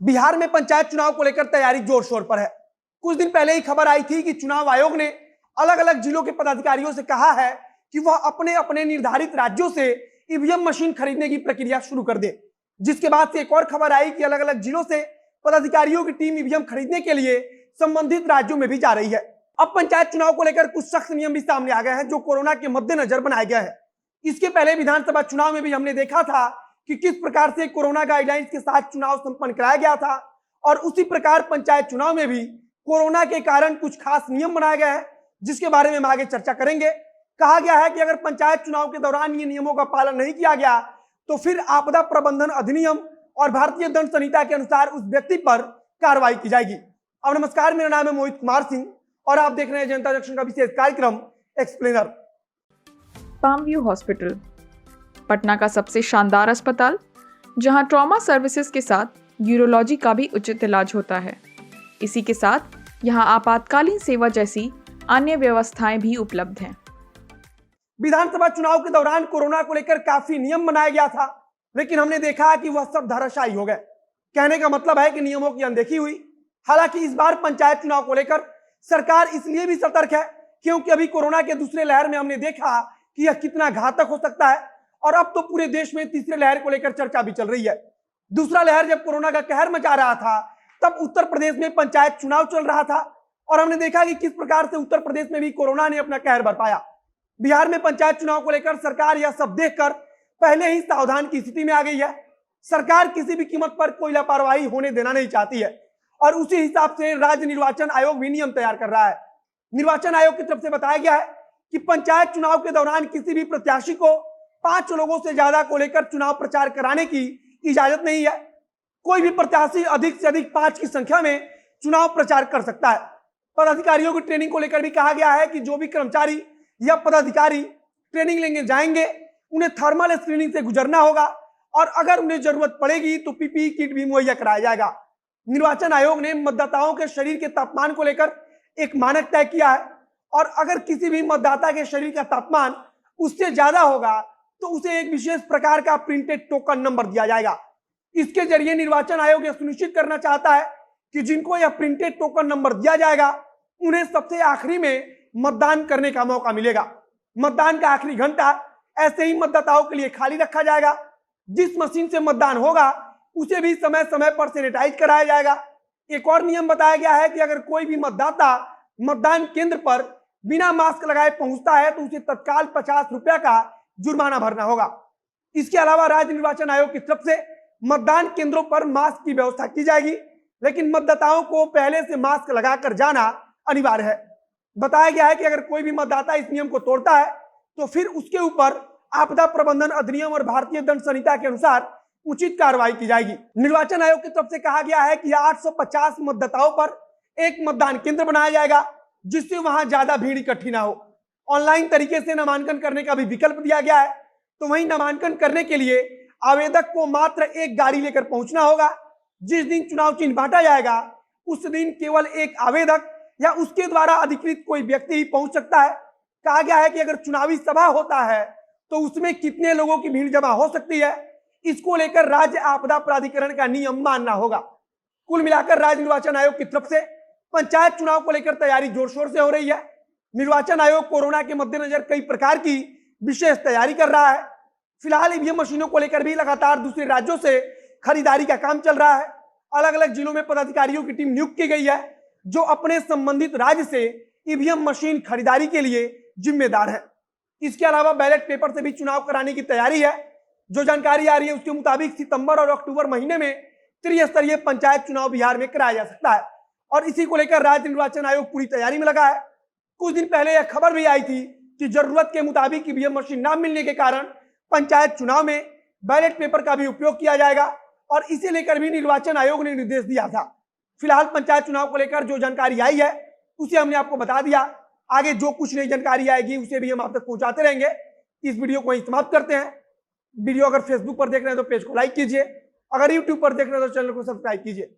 बिहार में पंचायत चुनाव को लेकर तैयारी जोर शोर पर है। कुछ दिन पहले ही खबर आई थी कि चुनाव आयोग ने अलग अलग जिलों के पदाधिकारियों से कहा है कि वह अपने अपने निर्धारित राज्यों से ईवीएम मशीन खरीदने की प्रक्रिया शुरू कर दे। जिसके बाद से एक और खबर आई कि अलग अलग जिलों से पदाधिकारियों की टीम ईवीएम खरीदने के लिए संबंधित राज्यों में भी जा रही है। अब पंचायत चुनाव को लेकर कुछ सख्त नियम भी सामने आ गए हैं जो कोरोना के मद्देनजर बनाए गए हैं। इसके पहले विधानसभा चुनाव में भी हमने देखा था कि किस प्रकार से कोरोना गाइडलाइंस के साथ चुनाव संपन्न कराया गया था, और उसी प्रकार पंचायत चुनाव में भी कोरोना के कारण कुछ खास नियम बनाए गए हैं जिसके बारे में हम आगे चर्चा करेंगे। कहा गया है कि अगर पंचायत चुनाव के दौरान ये नियमों का पालन नहीं किया गया तो फिर आपदा प्रबंधन अधिनियम और भारतीय दंड संहिता के अनुसार उस व्यक्ति पर कार्रवाई की जाएगी। अब नमस्कार, मेरा नाम है मोहित कुमार सिंह और आप देख रहे हैं जनता जंक्शन का विशेष कार्यक्रम explainer. Palm view hospital, Patna का सबसे शानदार अस्पताल जहां ट्रॉमा सर्विसेज के साथ यूरोलॉजी का भी उचित इलाज होता है। इसी के साथ यहां आपातकालीन सेवा जैसी अन्य व्यवस्थाएं भी उपलब्ध हैं। विधानसभा चुनाव के दौरान कोरोना को लेकर काफी नियम बनाया गया था, लेकिन हमने देखा कि वह सब धराशायी हो गए। कहने का मतलब है कि नियमों की अनदेखी हुई। हालांकि इस बार पंचायत चुनाव को लेकर सरकार इसलिए भी सतर्क है क्योंकि अभी कोरोना के दूसरे लहर में हमने देखा कि यह कितना घातक हो सकता है, और अब तो पूरे देश में तीसरे लहर को लेकर चर्चा भी चल रही है। दूसरा लहर जब कोरोना का कहर मचा रहा था तब उत्तर प्रदेश में पंचायत चुनाव चल रहा था, और हमने देखा कि किस प्रकार से उत्तर प्रदेश में भी कोरोना ने अपना कहर बरपाया। बिहार में पंचायत चुनाव को लेकर सरकार यह सब देखकर पहले ही सावधान की स्थिति में आ गई है। सरकार किसी भी कीमत पर कोई लापरवाही होने देना नहीं चाहती है, और उसी हिसाब से राज्य निर्वाचन आयोग भी नियम तैयार कर रहा है। निर्वाचन आयोग की तरफ से बताया गया है कि पंचायत चुनाव के दौरान किसी भी प्रत्याशी को 5 लोगों से ज्यादा को लेकर चुनाव प्रचार कराने की इजाजत नहीं है। कोई भी प्रत्याशी अधिक से अधिक 5 की संख्या में चुनाव प्रचार कर सकता है। पदाधिकारियों की ट्रेनिंग को लेकर भी कहा गया है कि जो भी कर्मचारी या पदाधिकारी ट्रेनिंग लेंगे जाएंगे उन्हें थर्मल स्क्रीनिंग से गुजरना होगा, और अगर उन्हें जरूरत पड़ेगी तो पीपीई किट भी मुहैया कराया जाएगा। निर्वाचन आयोग ने मतदाताओं के शरीर के तापमान को लेकर एक मानक तय किया है, और अगर किसी भी मतदाता के शरीर का तापमान उससे ज्यादा होगा तो उसे एक विशेष प्रकार का प्रिंटेड टोकन नंबर दिया जाएगा। इसके जरिए निर्वाचन आयोग यह सुनिश्चित करना चाहता है कि जिनको यह प्रिंटेड टोकन नंबर दिया जाएगा उन्हें सबसे आखिरी में मतदान करने का मौका मिलेगा। मतदान का आखिरी घंटा ऐसे ही मतदाताओं के लिए खाली रखा जाएगा। जिस मशीन से मतदान होगा उसे भी समय समय पर सैनिटाइज कराया जाएगा। एक और नियम बताया गया है कि अगर कोई भी मतदाता मतदान केंद्र पर बिना मास्क लगाए पहुंचता है तो उसे तत्काल 50 रुपया का जुर्माना भरना होगा। इसके अलावा राज्य निर्वाचन आयोग की तरफ से मतदान केंद्रों पर मास्क की व्यवस्था की जाएगी, लेकिन मतदाताओं को पहले से मास्क लगाकर जाना अनिवार्य है। बताया गया है कि अगर कोई भी मतदाता इस नियम को तोड़ता है तो फिर उसके ऊपर आपदा प्रबंधन अधिनियम और भारतीय दंड संहिता के अनुसार उचित कार्रवाई की जाएगी। निर्वाचन आयोग की तरफ से कहा गया है कि 850 मतदाताओं पर एक मतदान केंद्र बनाया जाएगा जिससे वहां ज्यादा भीड़ इकट्ठी ना हो। ऑनलाइन तरीके से नामांकन करने का भी विकल्प दिया गया है। तो वहीं नामांकन करने के लिए आवेदक को मात्र एक गाड़ी लेकर पहुंचना होगा। जिस दिन चुनाव चिन्ह बांटा जाएगा उस दिन केवल एक आवेदक या उसके द्वारा अधिकृत कोई व्यक्ति ही पहुंच सकता है। कहा गया है कि अगर चुनावी सभा होता है तो उसमें कितने लोगों की भीड़ जमा हो सकती है, इसको लेकर राज्य आपदा प्राधिकरण का नियम मानना होगा। कुल मिलाकर राज्य निर्वाचन आयोग की तरफ से पंचायत चुनाव को लेकर तैयारी जोर शोर से हो रही है। निर्वाचन आयोग कोरोना के मद्देनजर कई प्रकार की विशेष तैयारी कर रहा है। फिलहाल ईवीएम मशीनों को लेकर भी लगातार दूसरे राज्यों से खरीदारी का काम चल रहा है। अलग अलग जिलों में पदाधिकारियों की टीम नियुक्त की गई है जो अपने संबंधित राज्य से ईवीएम मशीन खरीदारी के लिए जिम्मेदार है। इसके अलावा बैलेट पेपर से भी चुनाव कराने की तैयारी है। जो जानकारी आ रही है उसके मुताबिक सितंबर और अक्टूबर महीने में त्रिस्तरीय पंचायत चुनाव बिहार में कराया जा सकता है, और इसी को लेकर राज्य निर्वाचन आयोग पूरी तैयारी में लगा है। कुछ दिन पहले यह खबर भी आई थी कि जरूरत के मुताबिक ईवीएम मशीन न मिलने के कारण पंचायत चुनाव में बैलेट पेपर का भी उपयोग किया जाएगा, और इसे लेकर भी निर्वाचन आयोग ने निर्देश दिया था। फिलहाल पंचायत चुनाव को लेकर जो जानकारी आई है उसे हमने आपको बता दिया। आगे जो कुछ नई जानकारी आएगी उसे भी हम आप तक पहुंचाते रहेंगे। इस वीडियो को वहीं समाप्त करते हैं। वीडियो अगर फेसबुक पर देख रहे हैं तो पेज को लाइक कीजिए, अगर यूट्यूब पर देख रहे हैं तो चैनल को सब्सक्राइब कीजिए।